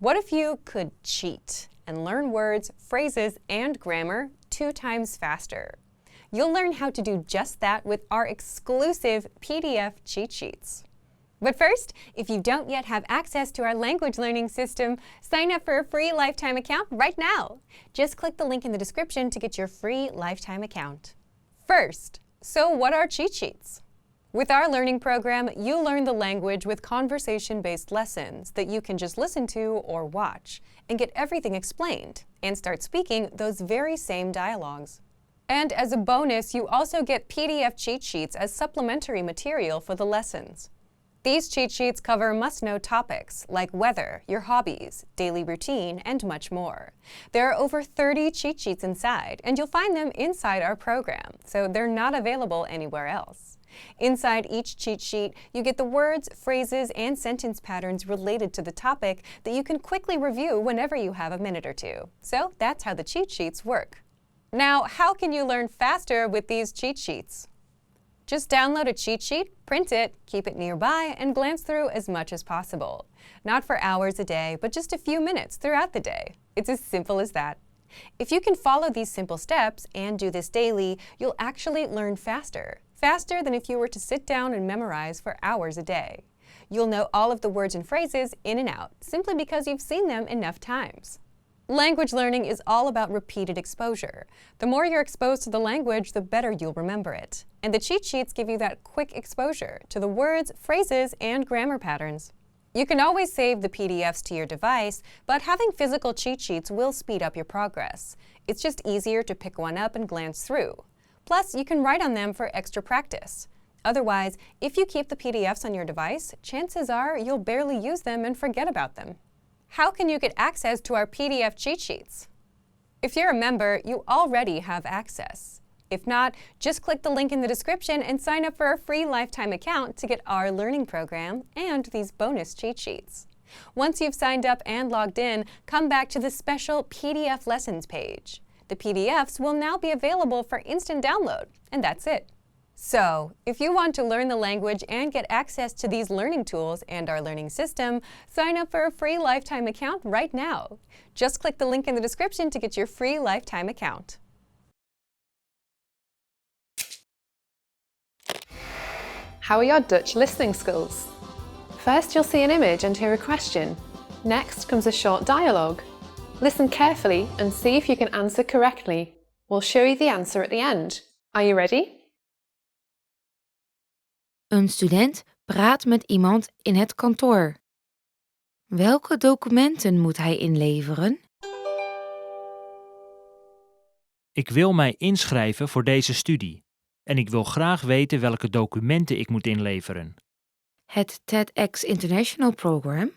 What if you could cheat and learn words, phrases, and grammar 2 times faster? You'll learn how to do just that with our exclusive PDF cheat sheets. But first, if you don't yet have access to our language learning system, sign up for a free lifetime account right now. Just click the link in the description to get your free lifetime account. First, so what are cheat sheets? With our learning program, you learn the language with conversation-based lessons that you can just listen to or watch and get everything explained and start speaking those very same dialogues. And as a bonus, you also get PDF cheat sheets as supplementary material for the lessons. These cheat sheets cover must-know topics like weather, your hobbies, daily routine, and much more. There are over 30 cheat sheets inside, and you'll find them inside our program, so they're not available anywhere else. Inside each cheat sheet, you get the words, phrases, and sentence patterns related to the topic that you can quickly review whenever you have a minute or two. So that's how the cheat sheets work. Now, how can you learn faster with these cheat sheets? Just download a cheat sheet, print it, keep it nearby, and glance through as much as possible. Not for hours a day, but just a few minutes throughout the day. It's as simple as that. If you can follow these simple steps and do this daily, you'll actually learn faster. Faster than if you were to sit down and memorize for hours a day. You'll know all of the words and phrases in and out, simply because you've seen them enough times. Language learning is all about repeated exposure. The more you're exposed to the language, the better you'll remember it. And the cheat sheets give you that quick exposure to the words, phrases, and grammar patterns. You can always save the PDFs to your device, but having physical cheat sheets will speed up your progress. It's just easier to pick one up and glance through. Plus, you can write on them for extra practice. Otherwise, if you keep the PDFs on your device, chances are you'll barely use them and forget about them. How can you get access to our PDF cheat sheets? If you're a member, you already have access. If not, just click the link in the description and sign up for a free lifetime account to get our learning program and these bonus cheat sheets. Once you've signed up and logged in, come back to the special PDF lessons page. The PDFs will now be available for instant download, and that's it. So, if you want to learn the language and get access to these learning tools and our learning system, sign up for a free lifetime account right now. Just click the link in the description to get your free lifetime account. How are your Dutch listening skills? First, you'll see an image and hear a question. Next comes a short dialogue. Listen carefully and see if you can answer correctly. We'll show you the answer at the end. Are you ready? Een student praat met iemand in het kantoor. Welke documenten moet hij inleveren? Ik wil mij inschrijven voor deze studie en ik wil graag weten welke documenten ik moet inleveren. Het TEDx International Program?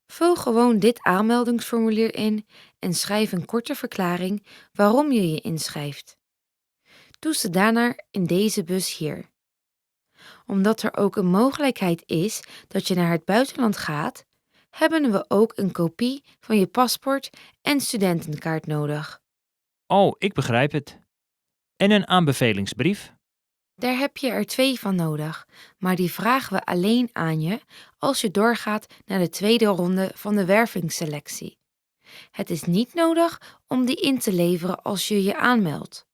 Vul gewoon dit aanmeldingsformulier in en schrijf een korte verklaring waarom je je inschrijft. Doe ze daarna in deze bus hier. Omdat er ook een mogelijkheid is dat je naar het buitenland gaat, hebben we ook een kopie van je paspoort en studentenkaart nodig. Oh, ik begrijp het. En een aanbevelingsbrief? Daar heb je er 2 van nodig, maar die vragen we alleen aan je als je doorgaat naar de tweede ronde van de wervingsselectie. Het is niet nodig om die in te leveren als je je aanmeldt.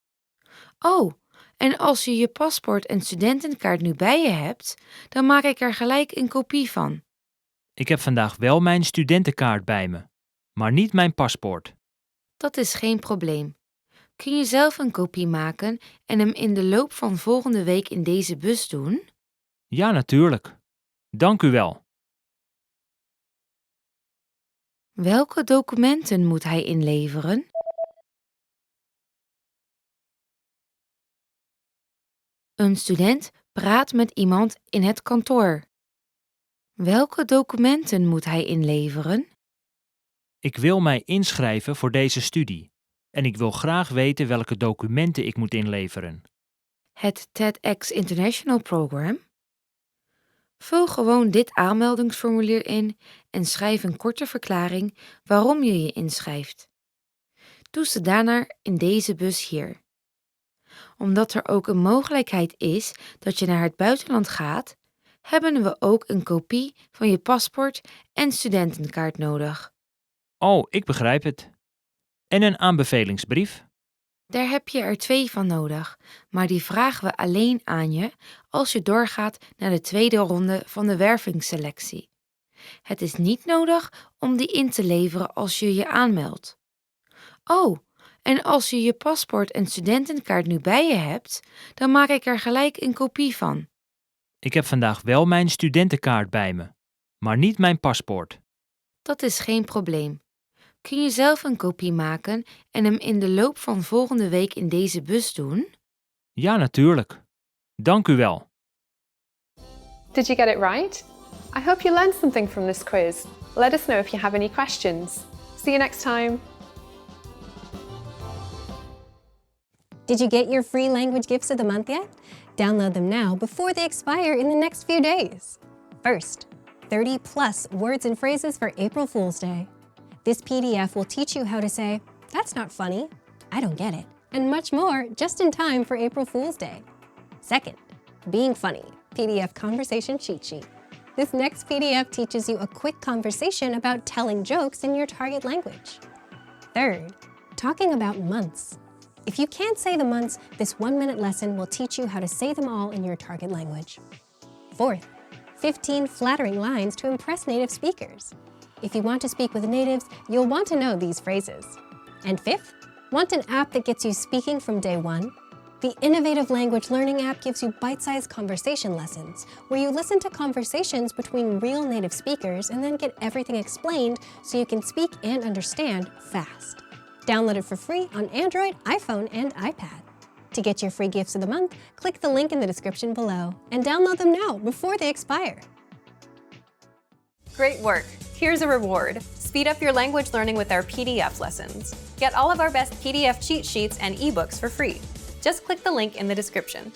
Oh, en als je je paspoort en studentenkaart nu bij je hebt, dan maak ik er gelijk een kopie van. Ik heb vandaag wel mijn studentenkaart bij me, maar niet mijn paspoort. Dat is geen probleem. Kun je zelf een kopie maken en hem in de loop van volgende week in deze bus doen? Ja, natuurlijk. Dank u wel. Welke documenten moet hij inleveren? Een student praat met iemand in het kantoor. Welke documenten moet hij inleveren? Ik wil mij inschrijven voor deze studie en ik wil graag weten welke documenten ik moet inleveren. Het TEDx International Program? Vul gewoon dit aanmeldingsformulier in en schrijf een korte verklaring waarom je je inschrijft. Doe ze daarna in deze bus hier. Omdat er ook een mogelijkheid is dat je naar het buitenland gaat, hebben we ook een kopie van je paspoort en studentenkaart nodig. Oh, ik begrijp het. En een aanbevelingsbrief? Daar heb je er 2 van nodig, maar die vragen we alleen aan je als je doorgaat naar de tweede ronde van de wervingsselectie. Het is niet nodig om die in te leveren als je je aanmeldt. Oh, en als je je paspoort en studentenkaart nu bij je hebt, dan maak ik er gelijk een kopie van. Ik heb vandaag wel mijn studentenkaart bij me, maar niet mijn paspoort. Dat is geen probleem. Kun je zelf een kopie maken en hem in de loop van volgende week in deze bus doen? Ja, natuurlijk. Dank u wel. Did you get it right? I hope you learned something from this quiz. Let us know if you have any questions. See you next time. Did you get your free language gifts of the month yet? Download them now before they expire in the next few days. First, 30 plus words and phrases for April Fool's Day. This PDF will teach you how to say, "That's not funny," "I don't get it," and much more just in time for April Fool's Day. Second, Being Funny, PDF Conversation Cheat Sheet. This next PDF teaches you a quick conversation about telling jokes in your target language. Third, Talking about months. If you can't say the months, this 1-minute lesson will teach you how to say them all in your target language. Fourth, 15 flattering lines to impress native speakers. If you want to speak with natives, you'll want to know these phrases. And fifth, want an app that gets you speaking from day one? The innovative language learning app gives you bite-sized conversation lessons, where you listen to conversations between real native speakers and then get everything explained so you can speak and understand fast. Download it for free on Android, iPhone, and iPad. To get your free gifts of the month, click the link in the description below and download them now before they expire. Great work! Here's a reward. Speed up your language learning with our PDF lessons. Get all of our best PDF cheat sheets and ebooks for free. Just click the link in the description.